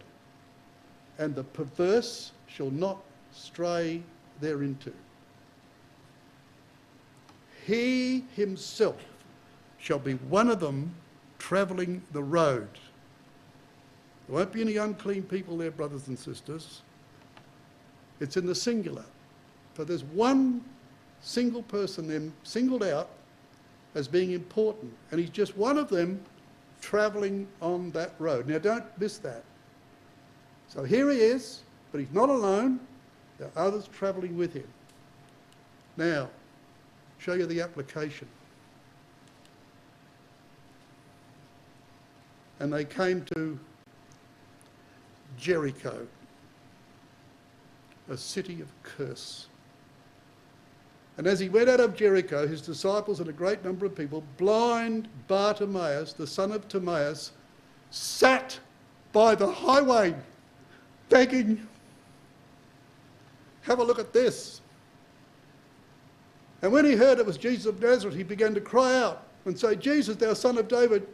S1: and the perverse shall not stray thereinto. He himself shall be one of them travelling the road. There won't be any unclean people there, brothers and sisters. It's in the singular. So there's one single person then singled out as being important, and he's just one of them travelling on that road. Now don't miss that. So here he is, but he's not alone. There are others travelling with him. Now, show you the application. And they came to Jericho, a city of curse. And as he went out of Jericho, his disciples and a great number of people, blind Bartimaeus, the son of Timaeus, sat by the highway begging. Have a look at this. And when he heard it was Jesus of Nazareth, he began to cry out and say, Jesus, thou son of David,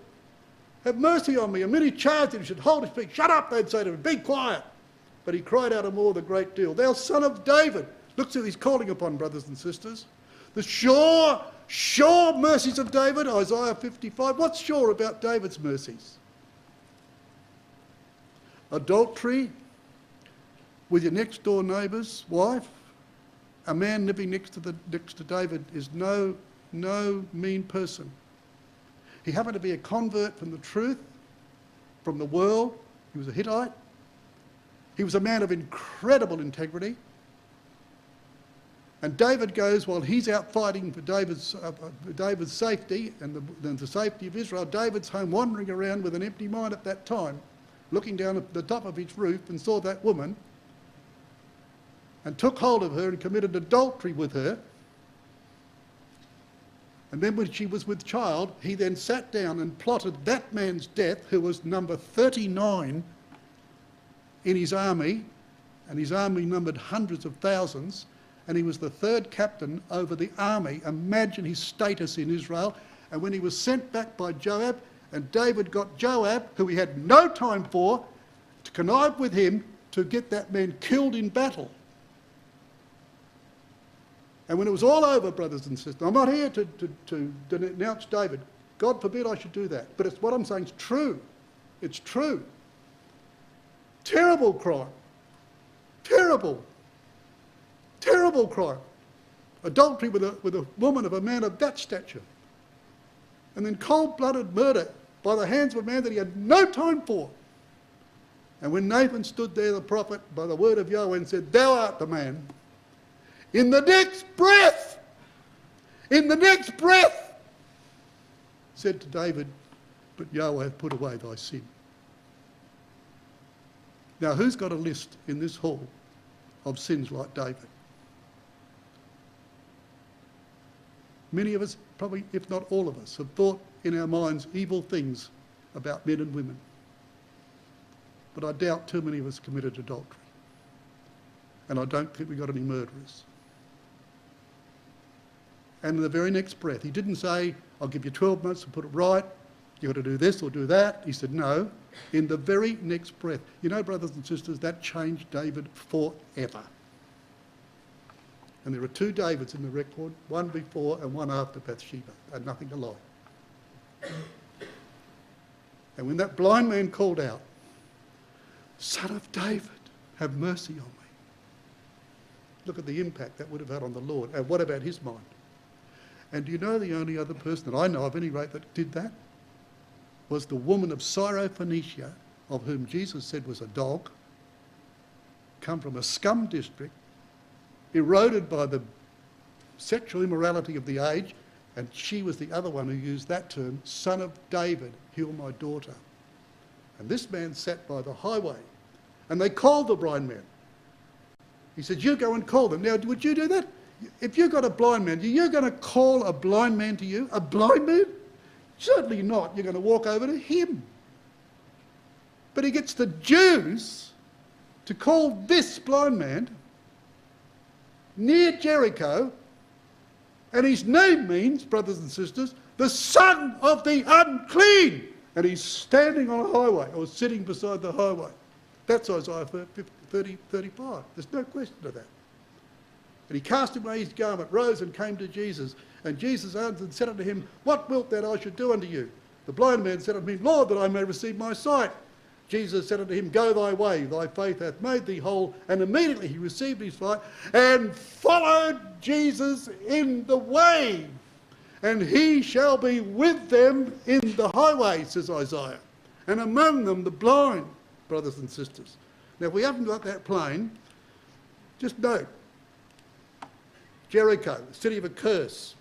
S1: have mercy on me. And when he charged him, he should hold his peace. Shut up, they'd say to him, be quiet. But he cried out a more the great deal, thou son of David. Look who he's calling upon, brothers and sisters. The sure mercies of David, Isaiah 55. What's sure about David's mercies? Adultery with your next door neighbour's wife. A man living next to David is no mean person. He happened to be a convert from the truth, from the world. He was a Hittite. He was a man of incredible integrity. And David goes, while he's out fighting for David's safety and the safety of Israel, David's home wandering around with an empty mind at that time. looking down at the top of his roof and saw that woman and took hold of her and committed adultery with her. And then when she was with child, he then sat down and plotted that man's death, who was number 39 in his army, and his army numbered hundreds of thousands, and he was the third captain over the army. Imagine his status in Israel. And when he was sent back by Joab, and David got Joab, who he had no time for, to connive with him to get that man killed in battle. And when it was all over, brothers and sisters, I'm not here to denounce David. God forbid I should do that. But it's what I'm saying is true. It's true. Terrible crime. Terrible. Terrible crime. Adultery with a woman of a man of that stature. And then cold-blooded murder by the hands of a man that he had no time for. And when Nathan stood there, the prophet, by the word of Yahweh, and said, "Thou art the man," in the next breath, said to David, "But Yahweh hath put away thy sin." Now, who's got a list in this hall of sins like David? Many of us, probably if not all of us, have thought in our minds evil things about men and women. But I doubt too many of us committed adultery. And I don't think we got any murderers. And in the very next breath, he didn't say, "I'll give you 12 months to put it right. You've got to do this or do that." He said, no. In the very next breath. You know, brothers and sisters, that changed David forever. And there are two Davids in the record, one before and one after Bathsheba, and nothing to lie. And when that blind man called out, "Son of David, have mercy on me." Look at the impact that would have had on the Lord. And what about his mind? And do you know the only other person that I know of, at any rate, that did that was the woman of Syrophoenicia, of whom Jesus said was a dog, come from a scum district, eroded by the sexual immorality of the age, and she was the other one who used that term, "Son of David, heal my daughter." And this man sat by the highway, and they called the blind man. He said, "You go and call them." Now, would you do that? If you've got a blind man, are you going to call a blind man to you? A blind man? Certainly not. You're going to walk over to him. But he gets the Jews to call this blind man near Jericho, and his name means, brothers and sisters, the son of the unclean. And he's standing on a highway, or sitting beside the highway. That's Isaiah 35. There's no question of that. And he cast away his garment, rose and came to Jesus. And Jesus answered and said unto him, "What wilt that I should do unto you?" The blind man said unto him, "Lord, that I may receive my sight." Jesus said unto him, "Go thy way, thy faith hath made thee whole." And immediately he received his sight and followed Jesus in the way. And he shall be with them in the highway, says Isaiah, and among them the blind, brothers and sisters. Now, if we haven't got that plain, just note, Jericho, the city of a curse.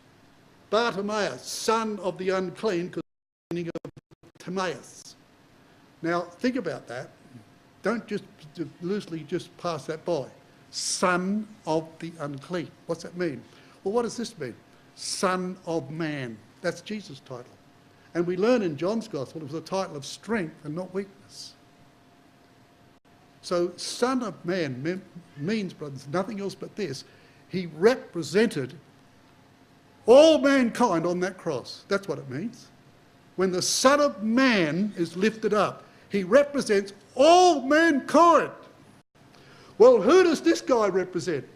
S1: Bartimaeus, son of the unclean, because the meaning of Timaeus. Now, think about that. Don't just loosely just pass that by. Son of the unclean. What's that mean? Well, what does this mean? Son of man. That's Jesus' title. And we learn in John's Gospel it was a title of strength and not weakness. So, Son of Man means, brothers, nothing else but this. He represented all mankind on that cross. That's what it means. When the Son of Man is lifted up, he represents all mankind. Well, who does this guy represent?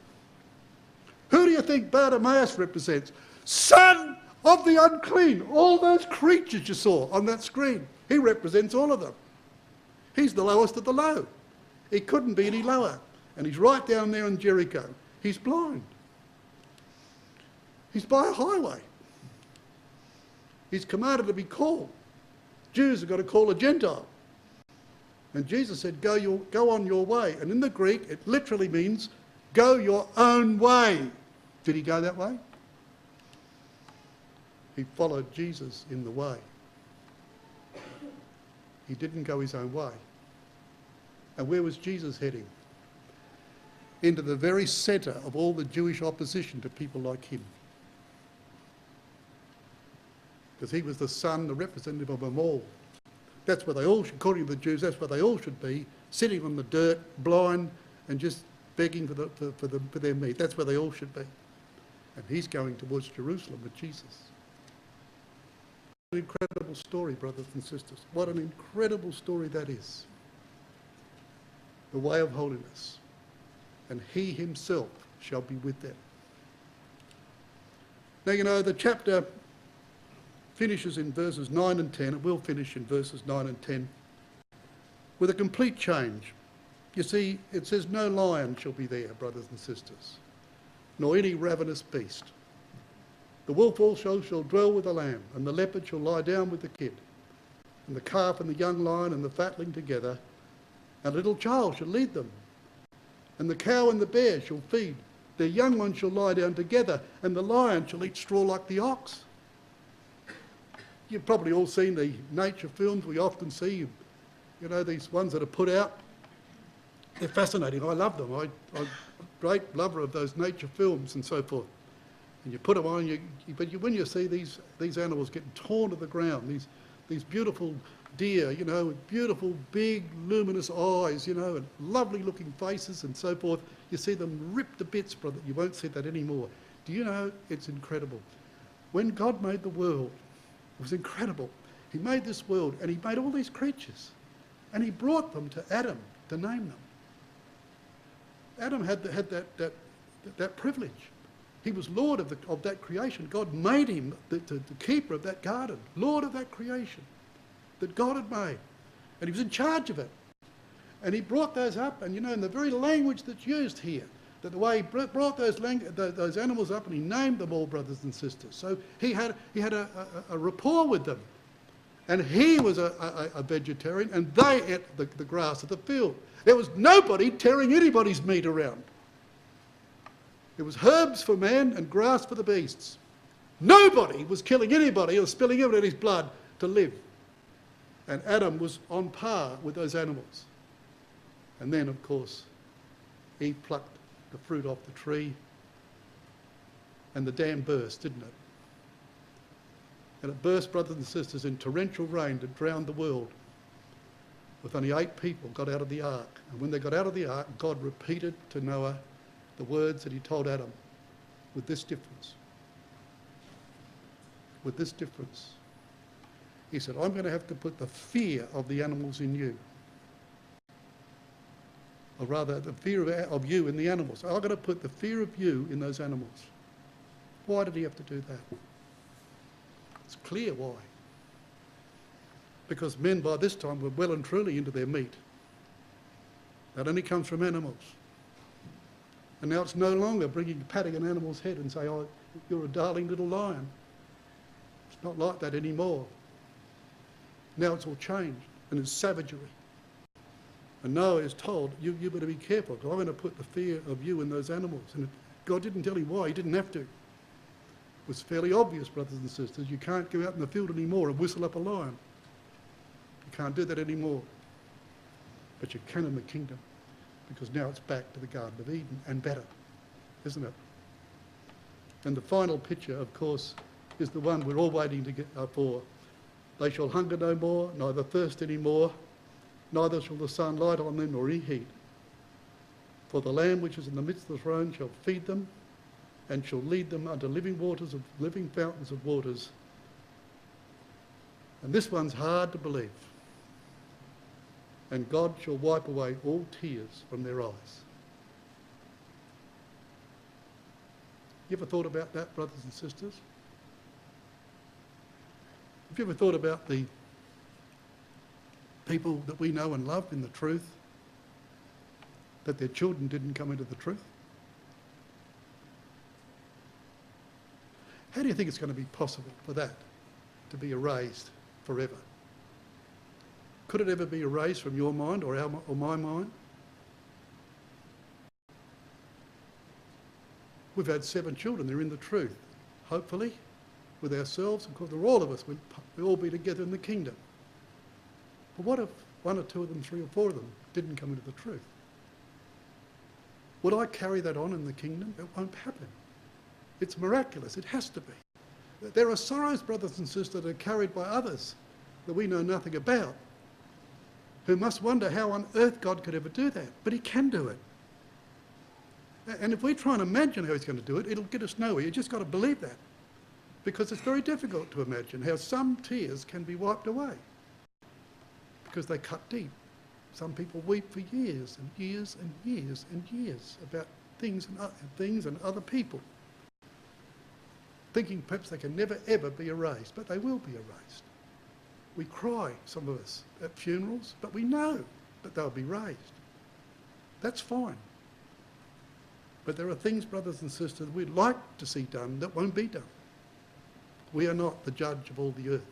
S1: Who do you think Bartimaeus represents? Son of the unclean. All those creatures you saw on that screen. He represents all of them. He's the lowest of the low. He couldn't be any lower. And he's right down there in Jericho. He's blind. He's by a highway. He's commanded to be called. Jews have got to call a Gentile. And Jesus said, go on your way. And in the Greek, it literally means, go your own way. Did he go that way? He followed Jesus in the way. He didn't go his own way. And where was Jesus heading? Into the very centre of all the Jewish opposition to people like him. Because he was the son, the representative of them all. That's where they all should, according to the Jews, that's where they all should be, sitting on the dirt, blind, and just begging for their meat. That's where they all should be. And he's going towards Jerusalem with Jesus. What an incredible story, brothers and sisters. What an incredible story that is. The way of holiness. And he himself shall be with them. Now, you know, the chapter finishes in verses 9 and 10. It will finish in verses 9 and 10 with a complete change. You see, it says, no lion shall be there, brothers and sisters, nor any ravenous beast. The wolf also shall dwell with the lamb, and the leopard shall lie down with the kid, and the calf and the young lion and the fatling together, and a little child shall lead them. And the cow and the bear shall feed. Their young ones shall lie down together, and the lion shall eat straw like the ox. You've probably all seen the nature films we often see, you know, these ones that are put out. They're fascinating. I love them. I'm a great lover of those nature films and so forth. And you put them on, when you see these animals getting torn to the ground, these beautiful deer, you know, with beautiful, big, luminous eyes, you know, and lovely looking faces and so forth, you see them ripped to bits, brother. You won't see that anymore. Do you know, it's incredible. When God made the world, it was incredible. He made this world and he made all these creatures and he brought them to Adam to name them. Adam had that privilege. He was Lord of that creation. God made him the keeper of that garden, Lord of that creation that God had made. And he was in charge of it. And he brought those up, and you know, in the very language that's used here, that the way he brought those animals up and he named them all, brothers and sisters. So he had a rapport with them. And he was a vegetarian, and they ate the grass of the field. There was nobody tearing anybody's meat around. It was herbs for man and grass for the beasts. Nobody was killing anybody or spilling anybody's blood to live. And Adam was on par with those animals. And then, of course, Eve plucked the fruit off the tree, and the dam burst, didn't it? And it burst, brothers and sisters, in torrential rain that drowned the world. With only 8 people got out of the ark. And when they got out of the ark, God repeated to Noah the words that he told Adam, with this difference. With this difference. He said, I'm going to have to put the fear of the animals in you. Or rather, the fear of you in the animals. I'm going to put the fear of you in those animals. Why did he have to do that? It's clear why. Because men by this time were well and truly into their meat. That only comes from animals. And now it's no longer patting an animal's head and say, oh, you're a darling little lion. It's not like that anymore. Now it's all changed, and it's savagery. And Noah is told, you better be careful, because I'm going to put the fear of you in those animals. And God didn't tell him why, he didn't have to. It was fairly obvious, brothers and sisters, you can't go out in the field anymore and whistle up a lion. You can't do that anymore. But you can in the kingdom, because now it's back to the Garden of Eden, and better, isn't it? And the final picture, of course, is the one we're all waiting to get for. They shall hunger no more, neither thirst any more, neither shall the sun light on them nor any heat. For the Lamb which is in the midst of the throne shall feed them, and shall lead them unto living fountains of waters. And this one's hard to believe. And God shall wipe away all tears from their eyes. You ever thought about that, brothers and sisters? Have you ever thought about the people that we know and love in the truth, that their children didn't come into the truth? How do you think it's going to be possible for that to be erased forever? Could it ever be erased from your mind or my mind? We've had 7 children, they're in the truth. Hopefully, with ourselves, of course, they're all of us, we'll all be together in the kingdom. But what if 1 or 2 of them, 3 or 4 of them didn't come into the truth. Would I carry that on in the kingdom? It won't happen. It's miraculous. It has to be. There are sorrows, brothers and sisters, that are carried by others that we know nothing about, who must wonder how on earth God could ever do that. But he can do it. And if we try and imagine how he's going to do it, it'll get us nowhere. You've just got to believe that. Because it's very difficult to imagine how some tears can be wiped away. Because they cut deep. Some people weep for years and years and years and years about things and other people, thinking perhaps they can never ever be erased, but they will be erased. We cry, some of us, at funerals, but we know that they'll be raised. That's fine. But there are things, brothers and sisters, we'd like to see done that won't be done. We are not the judge of all the earth.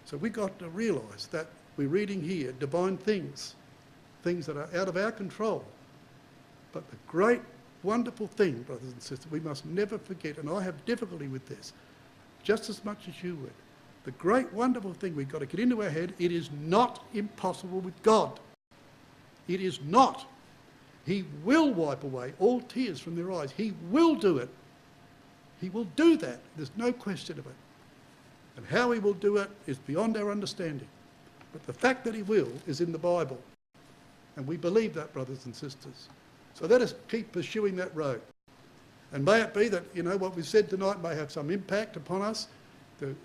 S1: So we've got to realise that we're reading here divine things, things that are out of our control. But the great, wonderful thing, brothers and sisters, we must never forget, and I have difficulty with this, just as much as you would. The great, wonderful thing we've got to get into our head, it is not impossible with God. It is not. He will wipe away all tears from their eyes. He will do it. He will do that. There's no question of it. And how he will do it is beyond our understanding. But the fact that he will is in the Bible. And we believe that, brothers and sisters. So let us keep pursuing that road. And may it be that, what we said tonight may have some impact upon us to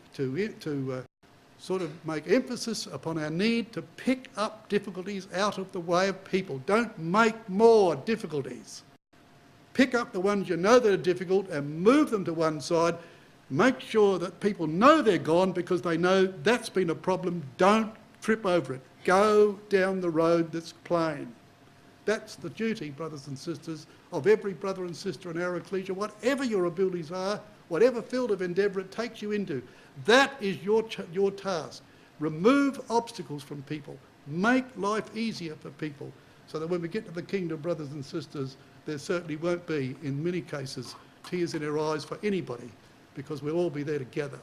S1: sort of make emphasis upon our need to pick up difficulties out of the way of people. Don't make more difficulties. Pick up the ones you know that are difficult and move them to one side. Make sure that people know they're gone because they know that's been a problem. Don't trip over it. Go down the road that's plain. That's the duty, brothers and sisters, of every brother and sister in our ecclesia, whatever your abilities are, whatever field of endeavour it takes you into. That is your task. Remove obstacles from people. Make life easier for people so that when we get to the kingdom, brothers and sisters, there certainly won't be, in many cases, tears in our eyes for anybody because we'll all be there together.